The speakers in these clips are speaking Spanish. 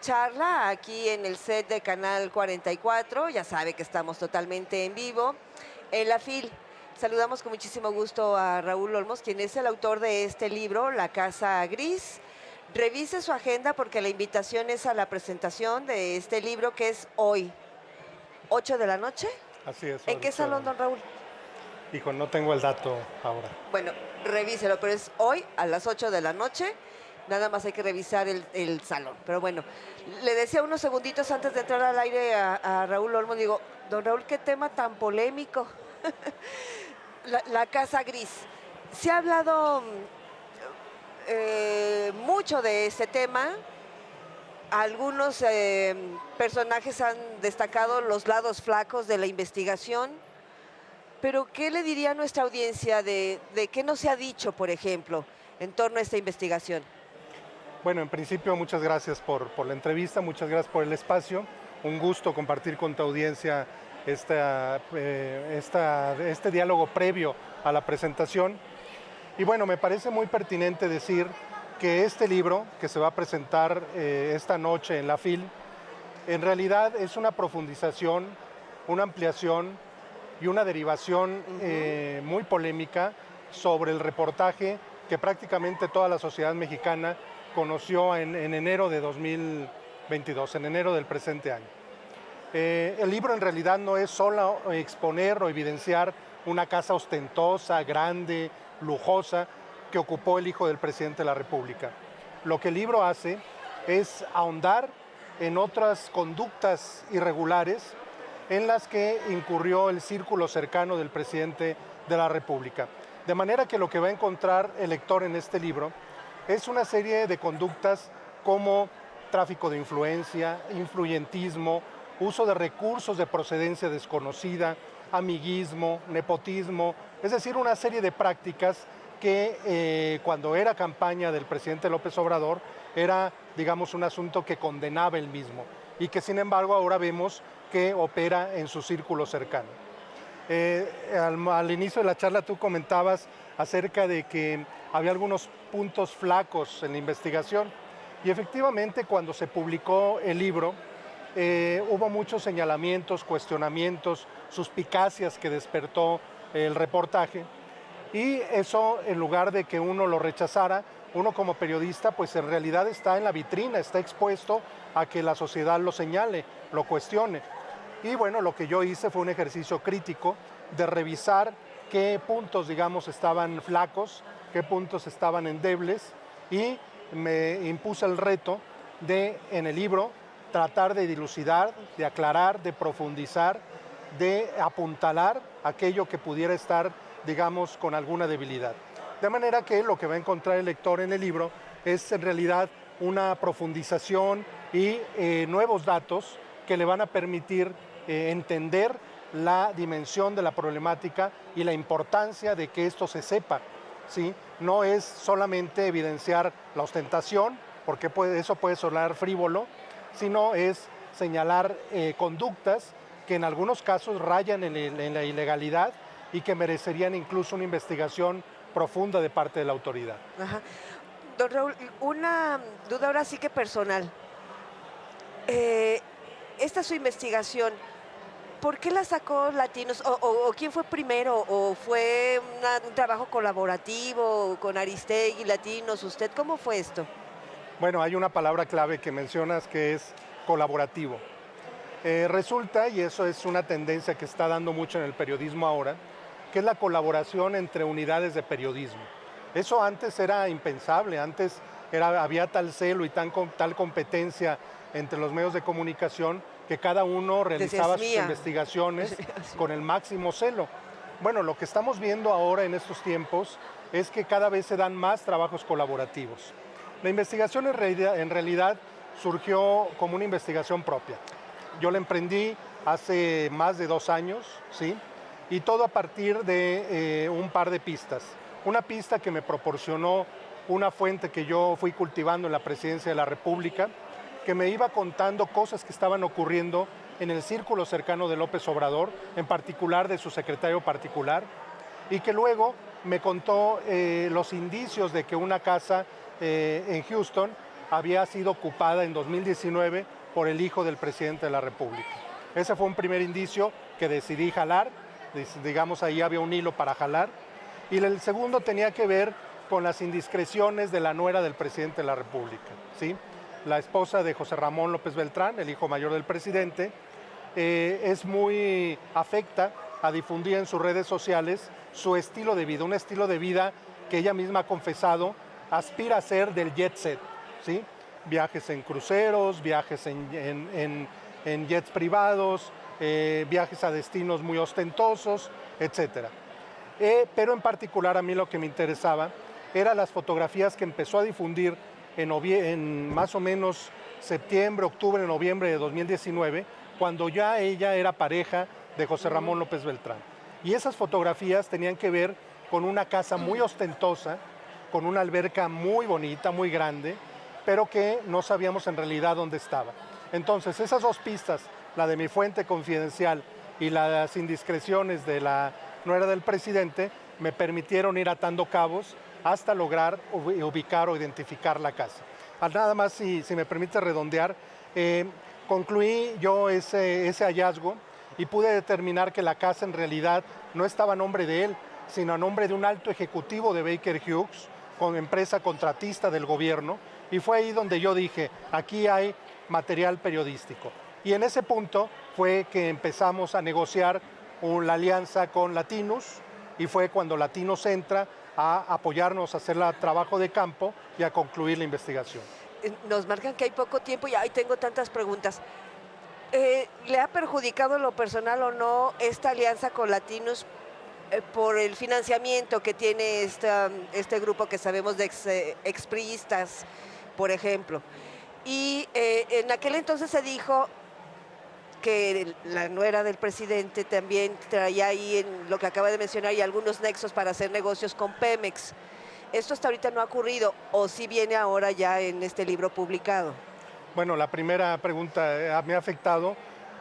Charla aquí en el set de Canal 44, ya sabe que estamos totalmente en vivo, en la FIL. Saludamos con muchísimo gusto a Raúl Olmos, quien es el autor de este libro, La Casa Gris. Revise su agenda porque la invitación es a la presentación de este libro que es hoy, 8 de la noche. Así es, ¿En qué salón, don Raúl? hijo, no tengo el dato ahora. Bueno, revíselo, pero es hoy a las 8 de la noche. Nada más hay que revisar el salón. Pero bueno, le decía unos segunditos antes de entrar al aire a Raúl Olmo, digo, don Raúl, qué tema tan polémico. La Casa Gris. Se ha hablado mucho de este tema. Algunos personajes han destacado los lados flacos de la investigación. Pero, ¿qué le diría a nuestra audiencia de qué no se ha dicho, por ejemplo, en torno a esta investigación? Bueno, en principio, muchas gracias por la entrevista, muchas gracias por el espacio. Un gusto compartir con tu audiencia este diálogo previo a la presentación. Y bueno, me parece muy pertinente decir que este libro que se va a presentar esta noche en la FIL, en realidad es una profundización, una ampliación y una derivación muy polémica sobre el reportaje que prácticamente toda la sociedad mexicana conoció en enero de 2022, en enero del presente año. El libro en realidad no es solo exponer o evidenciar una casa ostentosa, grande, lujosa, que ocupó el hijo del presidente de la República. Lo que el libro hace es ahondar en otras conductas irregulares en las que incurrió el círculo cercano del presidente de la República. De manera que lo que va a encontrar el lector en este libro es una serie de conductas como tráfico de influencia, influyentismo, uso de recursos de procedencia desconocida, amiguismo, nepotismo, es decir, una serie de prácticas que cuando era campaña del presidente López Obrador era, digamos, un asunto que condenaba él mismo y que sin embargo ahora vemos que opera en su círculo cercano. Al inicio de la charla tú comentabas acerca de que había algunos puntos flacos en la investigación y efectivamente cuando se publicó el libro hubo muchos señalamientos, cuestionamientos, suspicacias que despertó el reportaje y eso en lugar de que uno lo rechazara, uno como periodista pues en realidad está en la vitrina, está expuesto a que la sociedad lo señale, lo cuestione. Y bueno, lo que yo hice fue un ejercicio crítico de revisar qué puntos, digamos, estaban flacos, qué puntos estaban endebles y me impuse el reto de, en el libro, tratar de dilucidar, de aclarar, de profundizar, de apuntalar aquello que pudiera estar, digamos, con alguna debilidad. De manera que lo que va a encontrar el lector en el libro es en realidad una profundización y nuevos datos que le van a permitir entender la dimensión de la problemática y la importancia de que esto se sepa, ¿sí? No es solamente evidenciar la ostentación, porque eso puede sonar frívolo, sino es señalar conductas que en algunos casos rayan en la ilegalidad y que merecerían incluso una investigación profunda de parte de la autoridad. Ajá. Don Raúl, una duda ahora sí que personal. Esta es su investigación. ¿Por qué la sacó Latinos? ¿O quién fue primero? ¿O fue un trabajo colaborativo con Aristegui, Latinos, usted? ¿Cómo fue esto? Bueno, hay una palabra clave que mencionas que es colaborativo. Resulta, y eso es una tendencia que está dando mucho en el periodismo ahora, que es la colaboración entre unidades de periodismo. Eso antes era impensable, antes había tal celo y tal competencia entre los medios de comunicación que cada uno realizaba sus investigaciones con el máximo celo. Bueno, lo que estamos viendo ahora en estos tiempos es que cada vez se dan más trabajos colaborativos. La investigación en realidad surgió como una investigación propia. Yo la emprendí hace más de 2 años, ¿sí? Y todo a partir de un par de pistas. Una pista que me proporcionó una fuente que yo fui cultivando en la Presidencia de la República, que me iba contando cosas que estaban ocurriendo en el círculo cercano de López Obrador, en particular de su secretario particular, y que luego me contó los indicios de que una casa en Houston había sido ocupada en 2019 por el hijo del presidente de la República. Ese fue un primer indicio que decidí jalar, digamos ahí había un hilo para jalar. Y el segundo tenía que ver con las indiscreciones de la nuera del presidente de la República, ¿sí? La esposa de José Ramón López Beltrán, el hijo mayor del presidente, es muy afecta a difundir en sus redes sociales su estilo de vida, un estilo de vida que ella misma ha confesado, aspira a ser del jet set, ¿sí? Viajes en cruceros, viajes en jets privados, viajes a destinos muy ostentosos, etcétera. Pero en particular a mí lo que me interesaba eran las fotografías que empezó a difundir en más o menos septiembre, octubre, noviembre de 2019, cuando ya ella era pareja de José Ramón López Beltrán. Y esas fotografías tenían que ver con una casa muy ostentosa, con una alberca muy bonita, muy grande, pero que no sabíamos en realidad dónde estaba. Entonces, esas dos pistas, la de mi fuente confidencial y las indiscreciones de la nuera del presidente, me permitieron ir atando cabos hasta lograr ubicar o identificar la casa. Nada más, si me permite redondear, concluí yo ese hallazgo y pude determinar que la casa en realidad no estaba a nombre de él, sino a nombre de un alto ejecutivo de Baker Hughes, con empresa contratista del gobierno, y fue ahí donde yo dije, aquí hay material periodístico. Y en ese punto fue que empezamos a negociar la alianza con Latinus, y fue cuando Latinus entra a apoyarnos a hacer el trabajo de campo y a concluir la investigación. Nos marcan que hay poco tiempo y ahí tengo tantas preguntas. ¿Le ha perjudicado en lo personal o no esta alianza con Latinus por el financiamiento que tiene este grupo que sabemos de expriistas, por ejemplo? Y en aquel entonces se dijo que la nuera del presidente también traía ahí, en lo que acaba de mencionar, y algunos nexos para hacer negocios con Pemex. Esto hasta ahorita no ha ocurrido, o sí viene ahora ya en este libro publicado. Bueno, la primera pregunta, ¿me ha afectado?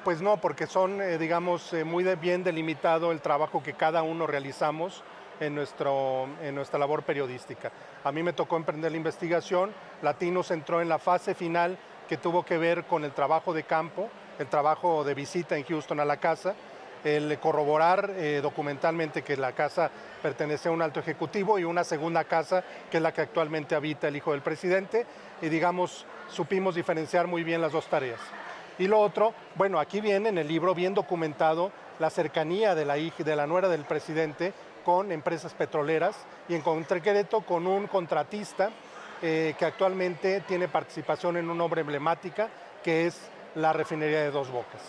Pues no, porque son, digamos, muy bien delimitado el trabajo que cada uno realizamos en nuestra labor periodística. A mí me tocó emprender la investigación, Latinus entró en la fase final que tuvo que ver con el trabajo de campo, el trabajo de visita en Houston a la casa, el corroborar documentalmente que la casa pertenece a un alto ejecutivo, y una segunda casa que es la que actualmente habita el hijo del presidente, y digamos, supimos diferenciar muy bien las dos tareas. Y lo otro, bueno, aquí viene en el libro bien documentado la cercanía de la nuera del presidente con empresas petroleras, y en concreto con un contratista que actualmente tiene participación en una obra emblemática que es la refinería de Dos Bocas.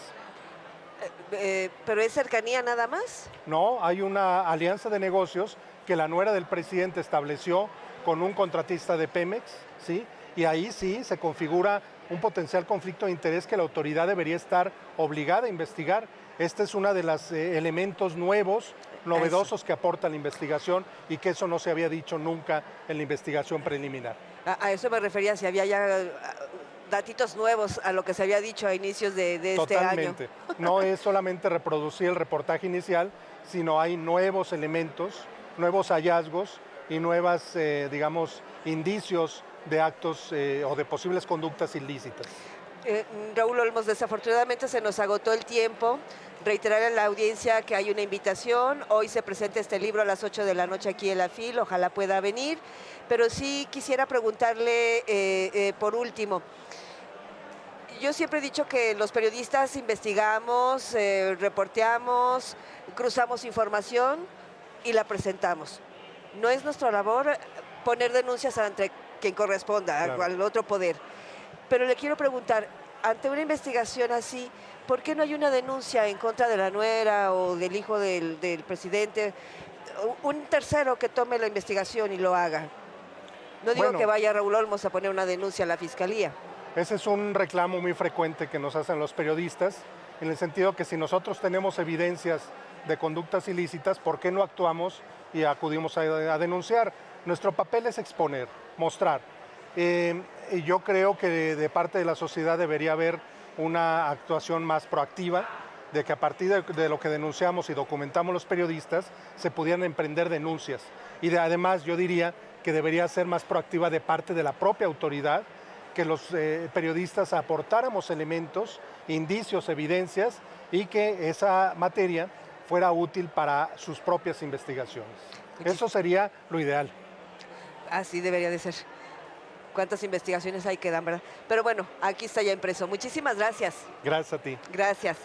¿Pero es cercanía nada más? No, hay una alianza de negocios que la nuera del presidente estableció con un contratista de Pemex, ¿sí? Y ahí sí se configura un potencial conflicto de interés que la autoridad debería estar obligada a investigar. Este es uno de los elementos nuevos, novedosos que aporta la investigación, y que eso no se había dicho nunca en la investigación preliminar. A eso me refería, si había ya datitos nuevos a lo que se había dicho a inicios de este año. Totalmente. No es solamente reproducir el reportaje inicial, sino hay nuevos elementos, nuevos hallazgos y nuevas, digamos, indicios de actos o de posibles conductas ilícitas. Raúl Olmos, desafortunadamente se nos agotó el tiempo. Reiterar a la audiencia que hay una invitación. Hoy se presenta este libro a las 8 de la noche aquí en la FIL, ojalá pueda venir. Pero sí quisiera preguntarle, por último, yo siempre he dicho que los periodistas investigamos, reporteamos, cruzamos información y la presentamos. No es nuestra labor poner denuncias ante quien corresponda, claro, al otro poder. Pero le quiero preguntar, ante una investigación así, ¿por qué no hay una denuncia en contra de la nuera o del hijo del presidente? Un tercero que tome la investigación y lo haga. No digo que vaya Raúl Olmos a poner una denuncia a la Fiscalía. Ese es un reclamo muy frecuente que nos hacen los periodistas, en el sentido que si nosotros tenemos evidencias de conductas ilícitas, ¿por qué no actuamos y acudimos a denunciar? Nuestro papel es exponer, mostrar. Y yo creo que de parte de la sociedad debería haber una actuación más proactiva, de que a partir de lo que denunciamos y documentamos los periodistas, se pudieran emprender denuncias. Y además yo diría que debería ser más proactiva de parte de la propia autoridad, que los periodistas aportáramos elementos, indicios, evidencias y que esa materia fuera útil para sus propias investigaciones. Eso sería lo ideal. Así debería de ser. ¿Cuántas investigaciones hay que dan, verdad? Pero bueno, aquí está ya impreso. Muchísimas gracias. Gracias a ti. Gracias.